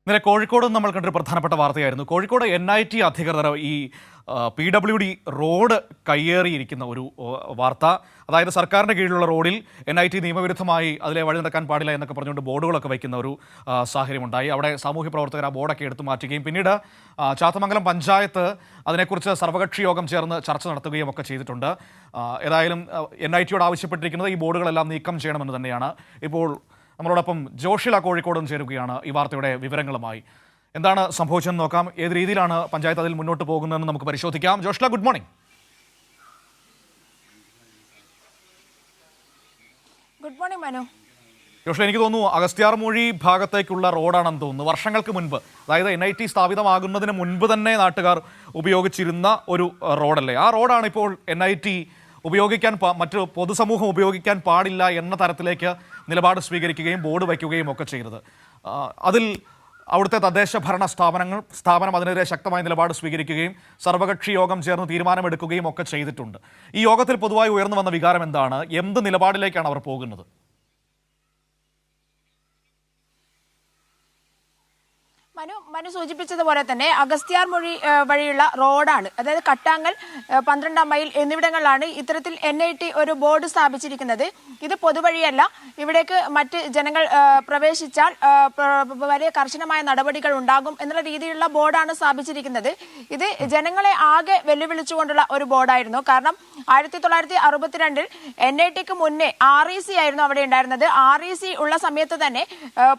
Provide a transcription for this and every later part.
ഇന്നലെ കോഴിക്കോട് നമ്മൾ കണ്ടൊരു പ്രധാനപ്പെട്ട വാർത്തയായിരുന്നു. കോഴിക്കോട് NIT അധികൃതർ ഈ PWD റോഡ് കയ്യേറിയിരിക്കുന്ന ഒരു വാർത്ത. അതായത് സർക്കാരിൻ്റെ കീഴിലുള്ള റോഡിൽ NIT നിയമവിരുദ്ധമായി അതിലെ വഴി നടക്കാൻ പാടില്ല എന്നൊക്കെ പറഞ്ഞുകൊണ്ട് ബോർഡുകളൊക്കെ വയ്ക്കുന്ന ഒരു സാഹചര്യമുണ്ടായി. അവിടെ സാമൂഹ്യ പ്രവർത്തകർ ആ ബോർഡൊക്കെ എടുത്തു മാറ്റുകയും പിന്നീട് ചാത്തമംഗലം പഞ്ചായത്ത് അതിനെക്കുറിച്ച് സർവകക്ഷി യോഗം ചേർന്ന് ചർച്ച നടത്തുകയും ഒക്കെ ചെയ്തിട്ടുണ്ട്. ഏതായാലും NITയോട് ആവശ്യപ്പെട്ടിരിക്കുന്നത് ഈ ബോർഡുകളെല്ലാം നീക്കം ചെയ്യണമെന്ന് തന്നെയാണ്. ഇപ്പോൾ നമ്മളോടൊപ്പം ജോഷില കോഴിക്കോടും ചേരുകയാണ് ഈ വാർത്തയുടെ വിവരങ്ങളുമായി. എന്താണ് സംഭവിച്ചതെന്ന് നോക്കാം. ഏത് രീതിയിലാണ് പഞ്ചായത്ത് അതിൽ മുന്നോട്ട് പോകുന്നതെന്ന് നമുക്ക് പരിശോധിക്കാം. Joshila, good morning. Good morning Manu. Joshila, എനിക്ക് തോന്നുന്നു അഗസ്ത്യാർമൂഴി ഭാഗത്തേക്കുള്ള റോഡാണെന്ന് തോന്നുന്നു. വർഷങ്ങൾക്ക് മുൻപ്, അതായത് NIT സ്ഥാപിതമാകുന്നതിന് മുൻപ് തന്നെ നാട്ടുകാർ ഉപയോഗിച്ചിരുന്ന ഒരു റോഡല്ലേ? ആ റോഡാണ് ഇപ്പോൾ NIT ഉപയോഗിക്കാൻ മറ്റ് പൊതുസമൂഹം ഉപയോഗിക്കാൻ പാടില്ല എന്ന തരത്തിലേക്ക് നിലപാട് സ്വീകരിക്കുകയും ബോർഡ് വയ്ക്കുകയും ഒക്കെ ചെയ്തത്. അതിൽ അവിടുത്തെ തദ്ദേശ ഭരണ സ്ഥാപനം അതിനെതിരെ ശക്തമായ നിലപാട് സ്വീകരിക്കുകയും സർവകക്ഷി യോഗം ചേർന്ന് തീരുമാനമെടുക്കുകയും ഒക്കെ ചെയ്തിട്ടുണ്ട്. ഈ യോഗത്തിൽ പൊതുവായി ഉയർന്നു വന്ന വികാരം എന്താണ്? എന്ത് നിലപാടിലേക്കാണ് അവർ പോകുന്നത്? മനു സൂചിപ്പിച്ചതുപോലെ തന്നെ അഗസ്ത്യാർമൊഴി വഴിയുള്ള റോഡാണ്, അതായത് കട്ടാങ്ങൽ, 12 മൈൽ എന്നിവിടങ്ങളിലാണ് ഇത്തരത്തിൽ NIT ഒരു ബോർഡ് സ്ഥാപിച്ചിരിക്കുന്നത്. ഇത് പൊതുവഴിയല്ല. ഇവിടേക്ക് മറ്റ് ജനങ്ങൾ പ്രവേശിച്ചാൽ വലിയ കർശനമായ നടപടികൾ ഉണ്ടാകും എന്നുള്ള രീതിയിലുള്ള ബോർഡാണ് സ്ഥാപിച്ചിരിക്കുന്നത്. ഇത് ജനങ്ങളെ ആകെ വെല്ലുവിളിച്ചുകൊണ്ടുള്ള ഒരു ബോർഡായിരുന്നു. കാരണം 1962 NITക്ക് മുന്നേ REC ആയിരുന്നു അവിടെ ഉണ്ടായിരുന്നത്. REC ഉള്ള സമയത്ത് തന്നെ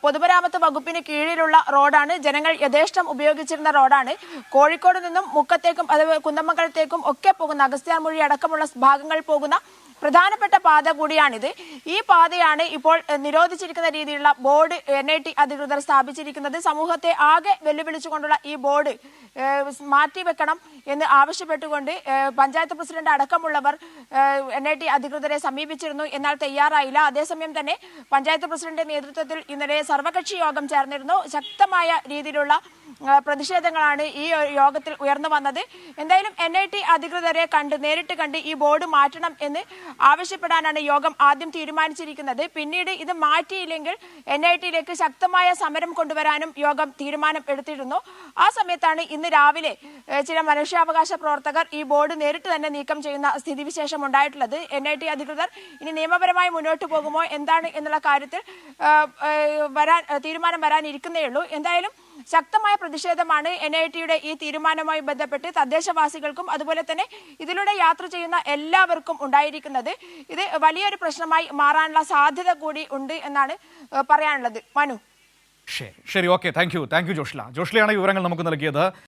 പൊതുമരാമത്ത് വകുപ്പിന് കീഴിലുള്ള റോഡാണ്, ജനങ്ങൾ യഥേഷ്ടം ഉപയോഗിച്ചിരുന്ന റോഡാണ്. കോഴിക്കോട് നിന്നും മുക്കത്തേക്കും അതുപോലെ കുന്ദമംഗലത്തേക്കും ഒക്കെ പോകുന്ന അഗസ്ത്യാർമൂഴി അടക്കമുള്ള ഭാഗങ്ങളിൽ പോകുന്ന പ്രധാനപ്പെട്ട പാത കൂടിയാണിത്. ഈ പാതയാണ് ഇപ്പോൾ നിരോധിച്ചിരിക്കുന്ന രീതിയിലുള്ള ബോർഡ് NIT അധികൃതർ സ്ഥാപിച്ചിരിക്കുന്നത്. സമൂഹത്തെ ആകെ വെല്ലുവിളിച്ചുകൊണ്ടുള്ള ഈ ബോർഡ് മാറ്റിവെക്കണം എന്ന് ആവശ്യപ്പെട്ടുകൊണ്ട് പഞ്ചായത്ത് പ്രസിഡന്റ് അടക്കമുള്ളവർ NIT അധികൃതരെ സമീപിച്ചിരുന്നു. എന്നാൽ തയ്യാറായില്ല. അതേസമയം തന്നെ പഞ്ചായത്ത് പ്രസിഡന്റിന്റെ നേതൃത്വത്തിൽ ഇന്നലെ സർവകക്ഷി യോഗം ചേർന്നിരുന്നു. ശക്തമായ രീതിയിലുള്ള പ്രതിഷേധങ്ങളാണ് ഈ യോഗത്തിൽ ഉയർന്നു വന്നത്. എന്തായാലും NIT അധികൃതരെ നേരിട്ട് കണ്ട് ഈ ബോർഡ് മാറ്റണം എന്ന് ആവശ്യപ്പെടാനാണ് യോഗം ആദ്യം തീരുമാനിച്ചിരിക്കുന്നത്. പിന്നീട് ഇത് മാറ്റിയില്ലെങ്കിൽ NITയിലേക്ക് ശക്തമായ സമരം കൊണ്ടുവരാനും യോഗം തീരുമാനം എടുത്തിരുന്നു. ആ സമയത്താണ് ഇന്ന് രാവിലെ ചില മനുഷ്യാവകാശ പ്രവർത്തകർ ഈ ബോർഡ് നേരിട്ട് തന്നെ നീക്കം ചെയ്യുന്ന സ്ഥിതിവിശേഷം ഉണ്ടായിട്ടുള്ളത്. NIT അധികൃതർ ഇനി നിയമപരമായി മുന്നോട്ട് പോകുമോ എന്താണ് എന്നുള്ള കാര്യത്തിൽ തീരുമാനം വരാനിരിക്കുന്നേ ഉള്ളൂ. എന്തായാലും ശക്തമായ പ്രതിഷേധമാണ് NITയുടെ ഈ തീരുമാനവുമായി ബന്ധപ്പെട്ട് തദ്ദേശവാസികൾക്കും അതുപോലെ തന്നെ ഇതിലൂടെ യാത്ര ചെയ്യുന്ന എല്ലാവർക്കും ഉണ്ടായിരിക്കുന്നത്. ഇത് വലിയൊരു പ്രശ്നമായി മാറാനുള്ള സാധ്യത കൂടി ഉണ്ട് എന്നാണ് പറയാനുള്ളത്. മനു. ശരി, ഓക്കെ, താങ്ക് യു ജോഷില. ജോഷിലയാണ് വിവരങ്ങൾ നമുക്ക് നൽകിയത്.